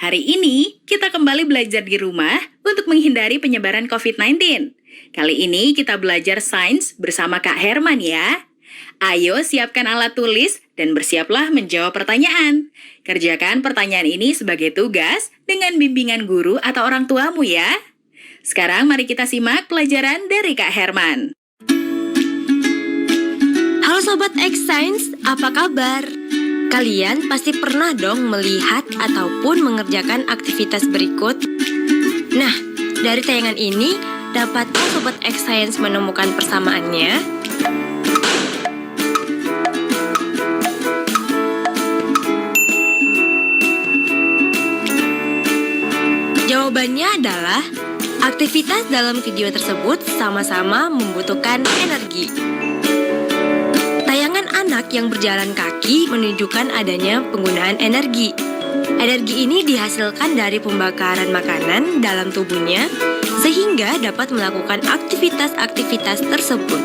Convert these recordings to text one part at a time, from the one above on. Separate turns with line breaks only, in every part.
Hari ini kita kembali belajar di rumah untuk menghindari penyebaran COVID-19. Kali ini kita belajar sains bersama Kak Herman ya. Ayo siapkan alat tulis dan bersiaplah menjawab pertanyaan. Kerjakan pertanyaan ini sebagai tugas dengan bimbingan guru atau orang tuamu ya. Sekarang mari kita simak pelajaran dari Kak Herman.
Halo Sobat X Science, apa kabar? Kalian pasti pernah dong melihat ataupun mengerjakan aktivitas berikut. Nah, dari tayangan ini, dapatkah Sobat X Science menemukan persamaannya? Jawabannya adalah, aktivitas dalam video tersebut sama-sama membutuhkan energi. Tayangan anak yang berjalan kaki menunjukkan adanya penggunaan energi. Energi ini dihasilkan dari pembakaran makanan dalam tubuhnya, sehingga dapat melakukan aktivitas-aktivitas tersebut.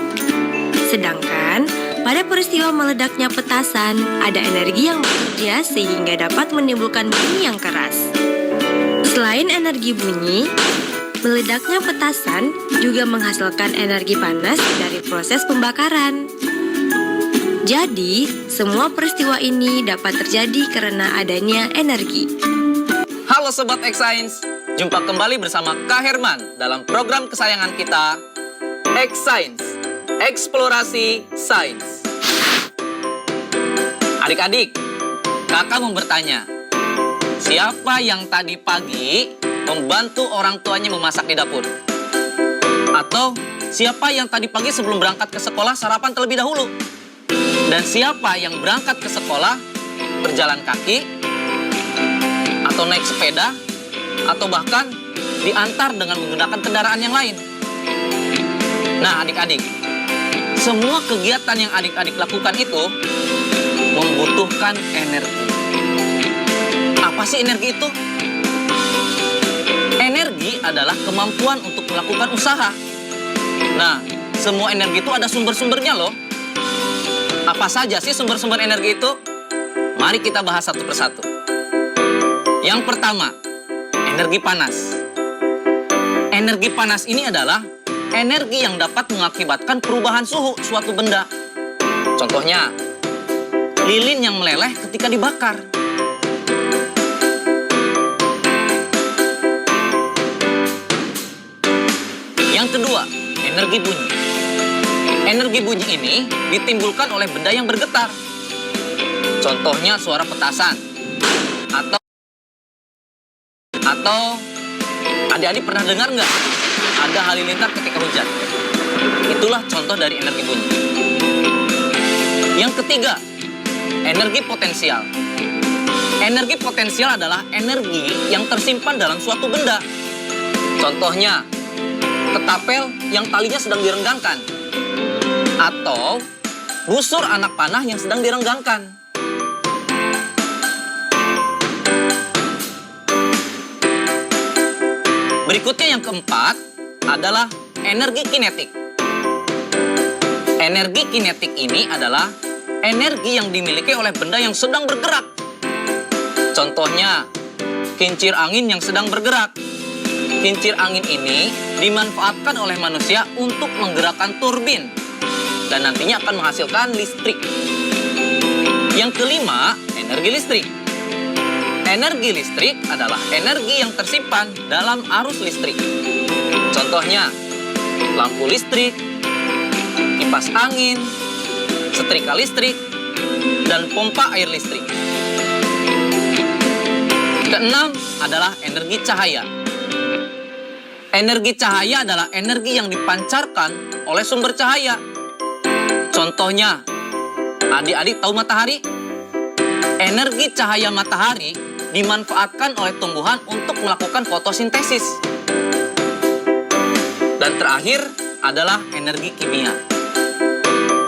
Sedangkan, pada peristiwa meledaknya petasan, ada energi yang bekerja sehingga dapat menimbulkan bunyi yang keras. Selain energi bunyi, meledaknya petasan juga menghasilkan energi panas dari proses pembakaran. Jadi, semua peristiwa ini dapat terjadi karena adanya energi.
Halo Sobat X Science, jumpa kembali bersama Kak Herman dalam program kesayangan kita, X Science, Eksplorasi Sains. Adik-adik, kakak mau bertanya, siapa yang tadi pagi membantu orang tuanya memasak di dapur? Atau siapa yang tadi pagi sebelum berangkat ke sekolah sarapan terlebih dahulu? Dan siapa yang berangkat ke sekolah berjalan kaki, atau naik sepeda, atau bahkan diantar dengan menggunakan kendaraan yang lain? Nah adik-adik, semua kegiatan yang adik-adik lakukan itu membutuhkan energi. Apa sih energi itu? Energi adalah kemampuan untuk melakukan usaha. Nah, semua energi itu ada sumber-sumbernya loh. Apa saja sih sumber-sumber energi itu? Mari kita bahas satu persatu. Yang pertama, energi panas. Energi panas ini adalah energi yang dapat mengakibatkan perubahan suhu suatu benda. Contohnya, lilin yang meleleh ketika dibakar. Yang kedua, energi bunyi. Energi bunyi ini ditimbulkan oleh benda yang bergetar. Contohnya suara petasan. Atau adik-adik pernah dengar nggak? Ada halilintar ketika hujan. Itulah contoh dari energi bunyi. Yang ketiga, energi potensial. Energi potensial adalah energi yang tersimpan dalam suatu benda. Contohnya, ketapel yang talinya sedang direnggangkan. Atau busur anak panah yang sedang direnggangkan. Berikutnya yang keempat adalah energi kinetik. Energi kinetik ini adalah energi yang dimiliki oleh benda yang sedang bergerak. Contohnya, kincir angin yang sedang bergerak. Kincir angin ini dimanfaatkan oleh manusia untuk menggerakkan turbin dan nantinya akan menghasilkan listrik. Yang kelima, energi listrik. Energi listrik adalah energi yang tersimpan dalam arus listrik. Contohnya, lampu listrik, kipas angin, setrika listrik, dan pompa air listrik. Keenam adalah energi cahaya. Energi cahaya adalah energi yang dipancarkan oleh sumber cahaya. Contohnya, adik-adik tahu matahari? Energi cahaya matahari dimanfaatkan oleh tumbuhan untuk melakukan fotosintesis. Dan terakhir adalah energi kimia.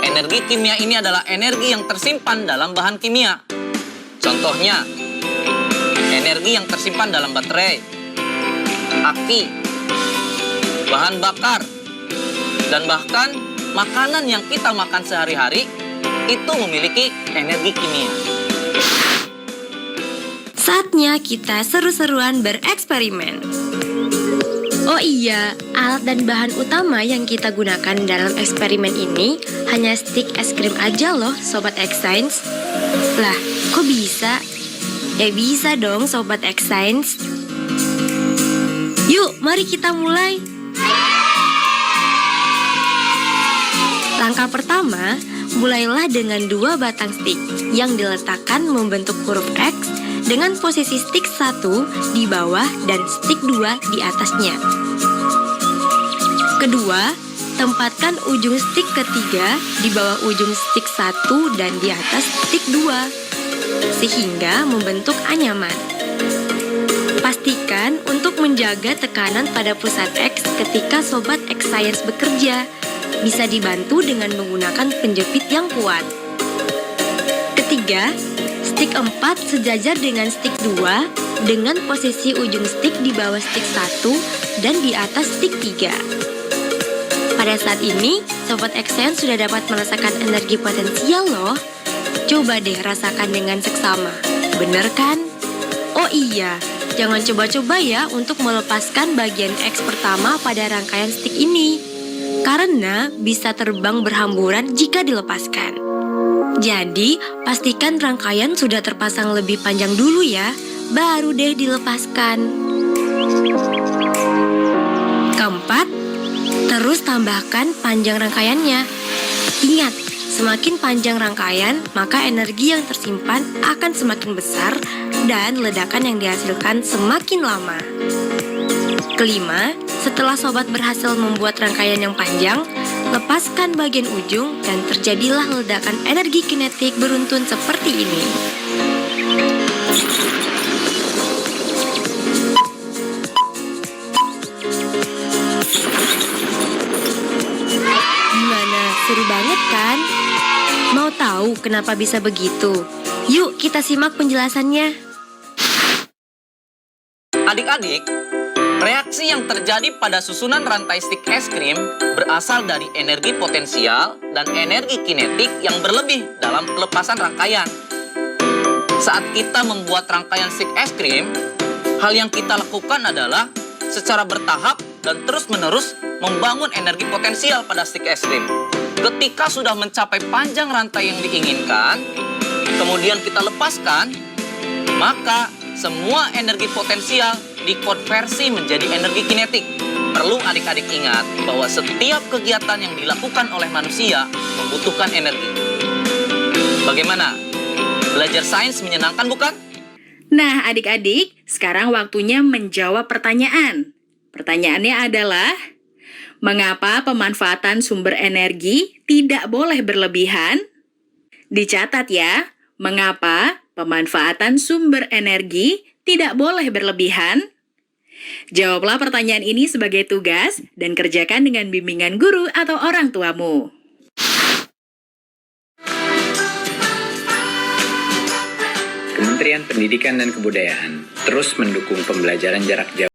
Energi kimia ini adalah energi yang tersimpan dalam bahan kimia. Contohnya, energi yang tersimpan dalam baterai, aki, bahan bakar, dan bahkan makanan yang kita makan sehari-hari itu memiliki energi kimia.
Saatnya kita seru-seruan bereksperimen. Oh iya, alat dan bahan utama yang kita gunakan dalam eksperimen ini hanya stik es krim aja loh, Sobat X Science. Lah, kok bisa? Ya bisa dong, Sobat X Science. Yuk, mari kita mulai. Langkah pertama, mulailah dengan 2 batang stik yang diletakkan membentuk huruf X dengan posisi stik 1 di bawah dan stik 2 di atasnya. Kedua, tempatkan ujung stik ketiga di bawah ujung stik 1 dan di atas stik 2, sehingga membentuk anyaman. Pastikan untuk menjaga tekanan pada pusat X ketika Sobat X Science bekerja. Bisa dibantu dengan menggunakan penjepit yang kuat. Ketiga, stik 4 sejajar dengan stik 2 dengan posisi ujung stik di bawah stik 1 dan di atas stik 3. Pada saat ini, Sobat X Science sudah dapat merasakan energi potensial loh. Coba deh rasakan dengan seksama. Bener kan? Oh iya, jangan coba-coba ya untuk melepaskan bagian X pertama pada rangkaian stik ini. Karena bisa terbang berhamburan jika dilepaskan. Jadi, pastikan rangkaian sudah terpasang lebih panjang dulu ya, baru deh dilepaskan. Keempat, terus tambahkan panjang rangkaiannya. Ingat, semakin panjang rangkaian, maka energi yang tersimpan akan semakin besar dan ledakan yang dihasilkan semakin lama. Kelima, setelah Sobat berhasil membuat rangkaian yang panjang, lepaskan bagian ujung dan terjadilah ledakan energi kinetik beruntun seperti ini. Gimana? Seru banget kan? Mau tahu kenapa bisa begitu? Yuk kita simak penjelasannya.
Adik-adik, reaksi yang terjadi pada susunan rantai stik es krim berasal dari energi potensial dan energi kinetik yang berlebih dalam pelepasan rangkaian. Saat kita membuat rangkaian stik es krim, hal yang kita lakukan adalah secara bertahap dan terus-menerus membangun energi potensial pada stik es krim. Ketika sudah mencapai panjang rantai yang diinginkan, kemudian kita lepaskan, maka semua energi potensial dikonversi menjadi energi kinetik. Perlu adik-adik ingat bahwa setiap kegiatan yang dilakukan oleh manusia membutuhkan energi. Bagaimana? Belajar sains menyenangkan bukan?
Nah, adik-adik, sekarang waktunya menjawab pertanyaan. Pertanyaannya adalah, mengapa pemanfaatan sumber energi tidak boleh berlebihan? Dicatat ya, mengapa pemanfaatan sumber energi tidak boleh berlebihan? Jawablah pertanyaan ini sebagai tugas dan kerjakan dengan bimbingan guru atau orang tuamu.
Kementerian Pendidikan dan Kebudayaan terus mendukung pembelajaran jarak jauh